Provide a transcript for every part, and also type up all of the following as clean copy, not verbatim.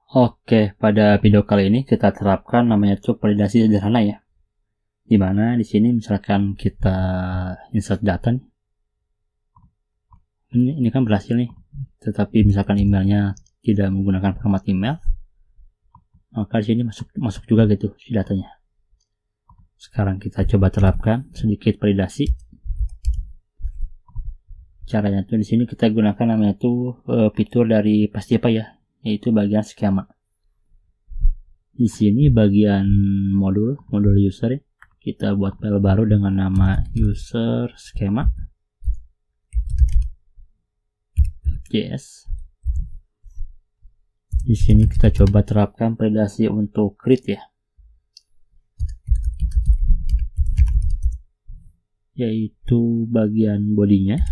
Oke, pada video kali ini kita terapkan namanya itu validasi sederhana ya. Dimana di sini misalkan kita insert data nih. Ini kan berhasil nih. Tetapi misalkan emailnya tidak menggunakan format email, maka di sini masuk juga gitu si datanya. Sekarang kita coba terapkan sedikit validasi. Caranya tuh di sini kita gunakan namanya itu fitur dari pasti apa ya, yaitu bagian skema. Di sini bagian modul user, kita buat file baru dengan nama user schema .js. Di sini kita coba terapkan validasi untuk create ya, yaitu bagian bodinya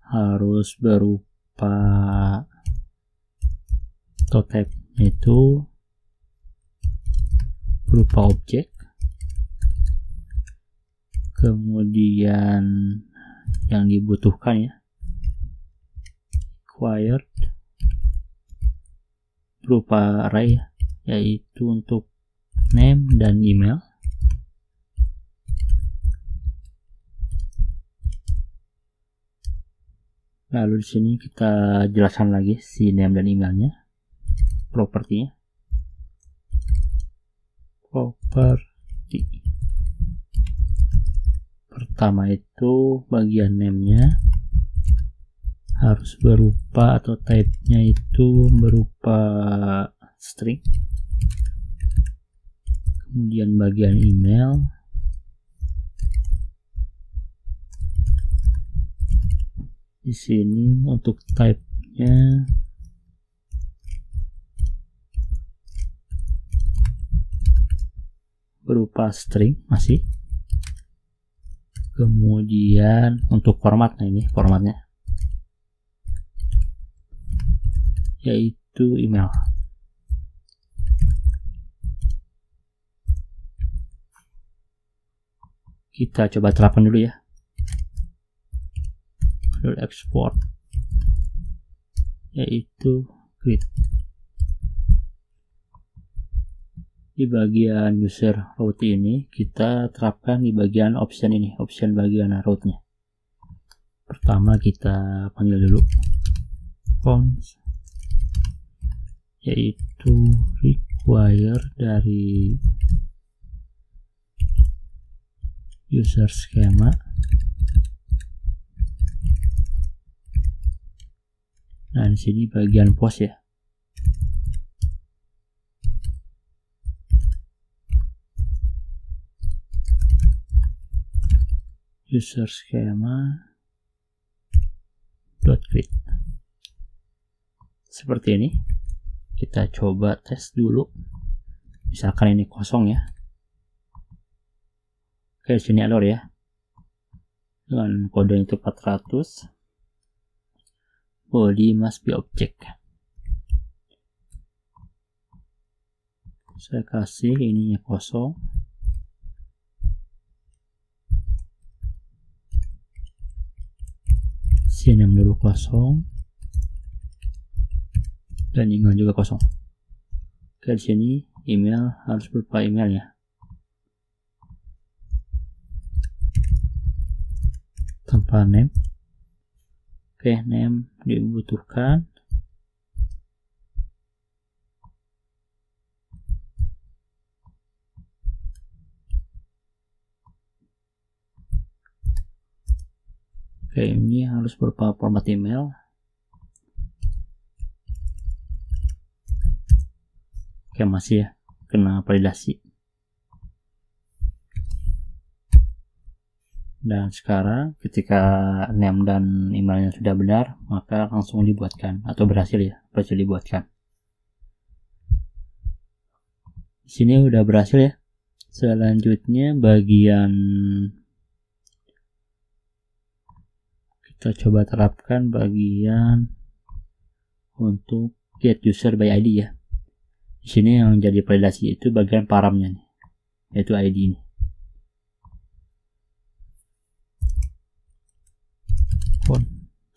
harus berupa atau type itu berupa objek, kemudian yang dibutuhkan ya required berupa array yaitu untuk name dan email. Lalu di sini kita jelaskan lagi si name dan emailnya, propertinya. Properti pertama itu bagian name-nya harus berupa atau type-nya itu berupa string. Kemudian bagian email di sini untuk type-nya berupa string masih. Kemudian untuk format, nah ini formatnya yaitu email. Kita coba terapkan dulu ya. Export yaitu create. Di bagian user route ini kita terapkan di bagian option ini, option bagian route-nya. Pertama kita panggil dulu cons yaitu require dari user schema. Nah, di sini bagian post ya. User schema .create. Seperti ini. Kita coba tes dulu. Misalkan ini kosong ya. Oke, di sini error ya. Dengan kode itu 400. Body must be object. Saya kasih ininya kosong. Name dulu kosong. Dan email juga kosong. Oke, di sini email harus berupa emailnya. Tanpa name. Oke, name dibutuhkan. Oke, ini harus berupa format email. Oke, masih ya, kena validasi. Dan sekarang ketika name dan emailnya sudah benar, maka langsung dibuatkan atau berhasil ya, berhasil dibuatkan. Di sini udah berhasil ya. Selanjutnya bagian kita coba terapkan bagian untuk get user by ID ya. Di sini yang jadi validasi itu bagian paramnya nih, yaitu ID ini.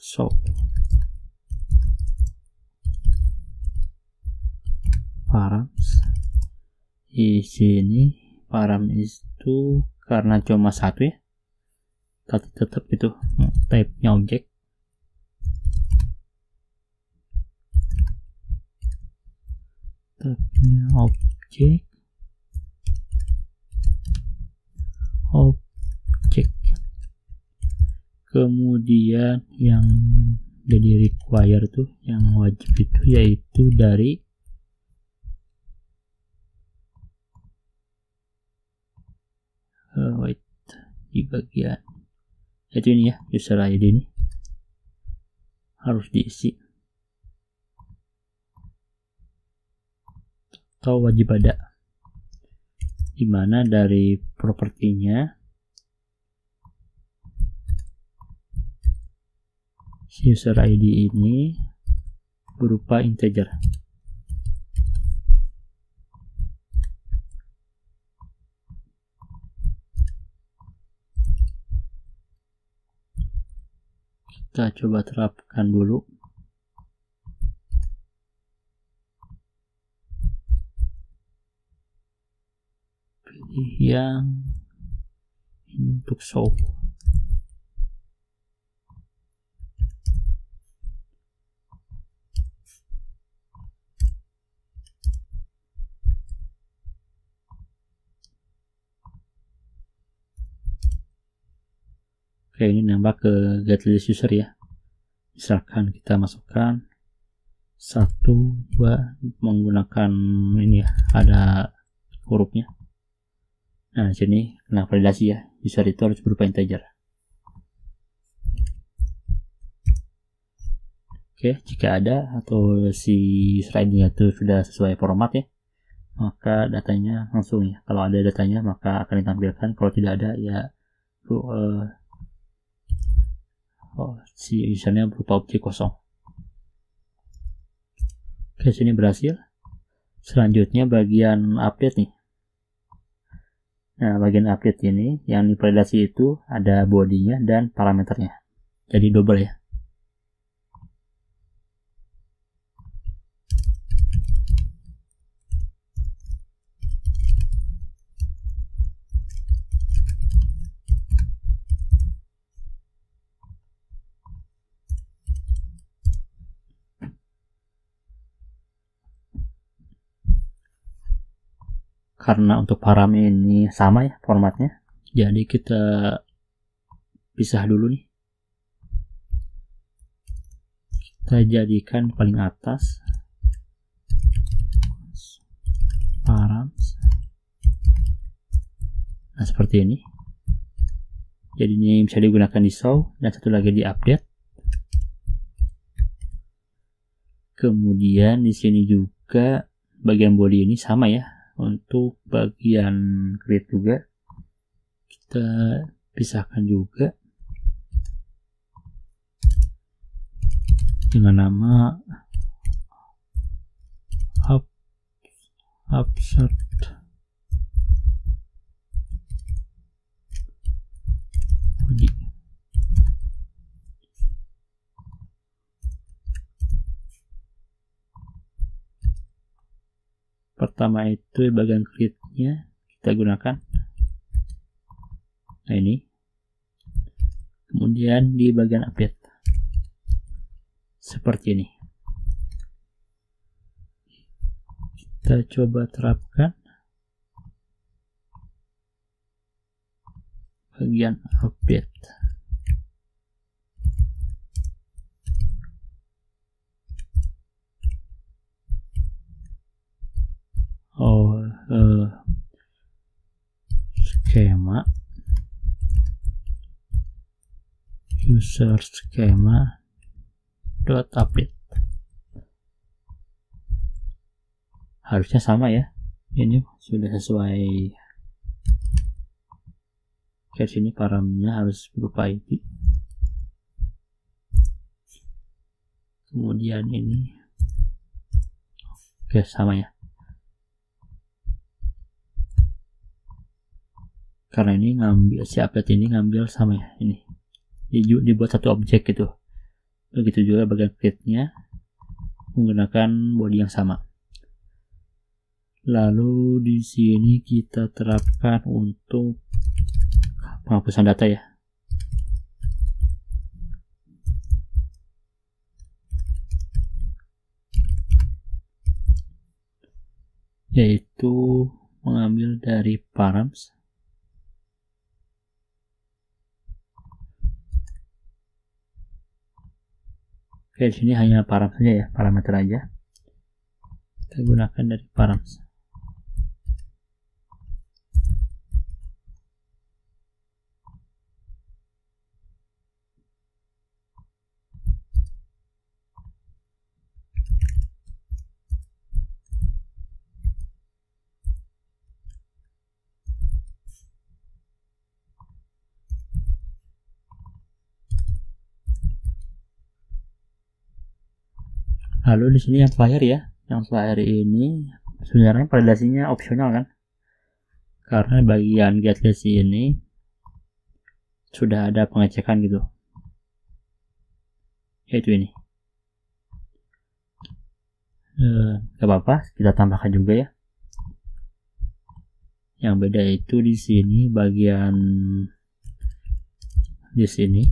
So params. Di sini param itu karena cuma satu ya, tapi tetap itu type-nya objek. Type-nya objek. Kemudian yang jadi require tuh, yang wajib itu yaitu dari di bagian itu ini ya, user ID ini harus diisi atau wajib ada, dimana dari propertinya user ID ini berupa integer. Kita coba terapkan dulu. Pilih yang ini untuk show. Oke, ini nambah ke get list user ya. Misalkan kita masukkan 1, 2 menggunakan ini ya, ada hurufnya. Nah, di sini kena validasi ya, user itu harus berupa integer. Oke, jika ada atau si user ID itu sudah sesuai format ya, maka datanya langsung ya. Kalau ada datanya maka akan ditampilkan, kalau tidak ada ya si usernya berupa objek kosong. Oke, sini berhasil. Selanjutnya bagian update nih. Nah, bagian update ini yang divalidasi itu ada bodinya dan parameternya, jadi double ya. Karena untuk param ini sama ya formatnya, jadi kita pisah dulu nih. Kita jadikan paling atas params. Nah, seperti ini. Jadi ini bisa digunakan di show dan satu lagi di update. Kemudian di sini juga bagian body ini sama ya. Untuk bagian create juga kita pisahkan juga dengan nama upsert body. Pertama itu bagian create-nya kita gunakan. Nah, ini. Kemudian di bagian update seperti ini. Kita coba terapkan bagian update. Skema user skema dot update harusnya sama ya, ini sudah sesuai. Oke, sini paramnya harus berupa ID, kemudian ini oke sama ya. Karena ini ngambil si update ini ngambil sama ya, ini dibuat satu objek gitu. Begitu juga bagian create-nya menggunakan body yang sama. Lalu di sini kita terapkan untuk penghapusan data ya. Yaitu mengambil dari params. Oke, di sini hanya params saja ya, parameter aja. Kita gunakan dari params. Lalu di sini yang flyer ya. Yang flyer ini sebenarnya validasinya opsional kan. Karena bagian getlist ini sudah ada pengecekan gitu. Yaitu ini. Gak apa-apa, kita tambahkan juga ya. Yang beda itu di sini bagian di sini,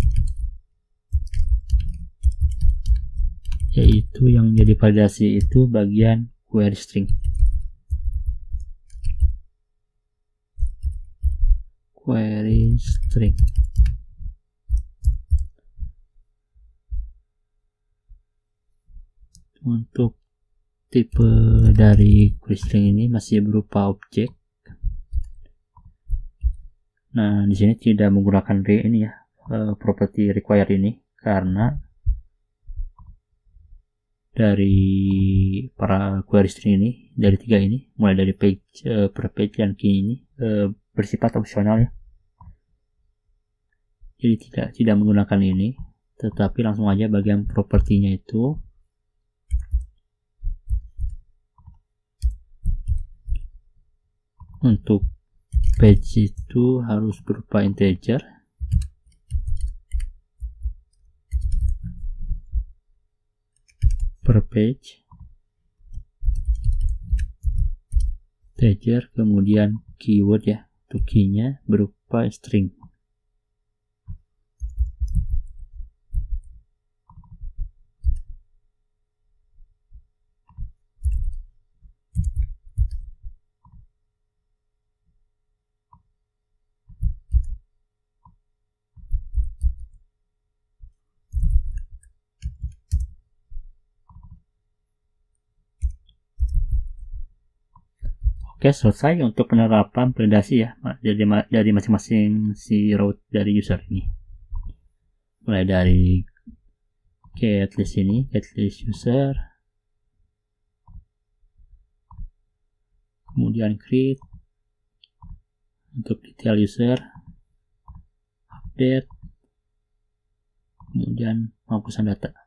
yaitu yang jadi validasi itu bagian query string. Query string. Untuk tipe dari query string ini masih berupa objek. Nah, di sini tidak menggunakan ini ya, property required ini, karena dari para query string ini, dari tiga ini, mulai dari page, per page dan key ini bersifat opsional ya. Jadi tidak menggunakan ini, tetapi langsung aja bagian propertinya itu untuk page itu harus berupa integer. Per page integer, kemudian keyword ya, untuk key-nya berupa string. Oke, selesai untuk penerapan validasi ya dari masing-masing si route dari user ini. Mulai dari getlist ini, getlist user, kemudian create untuk detail user, update, kemudian penghapusan data.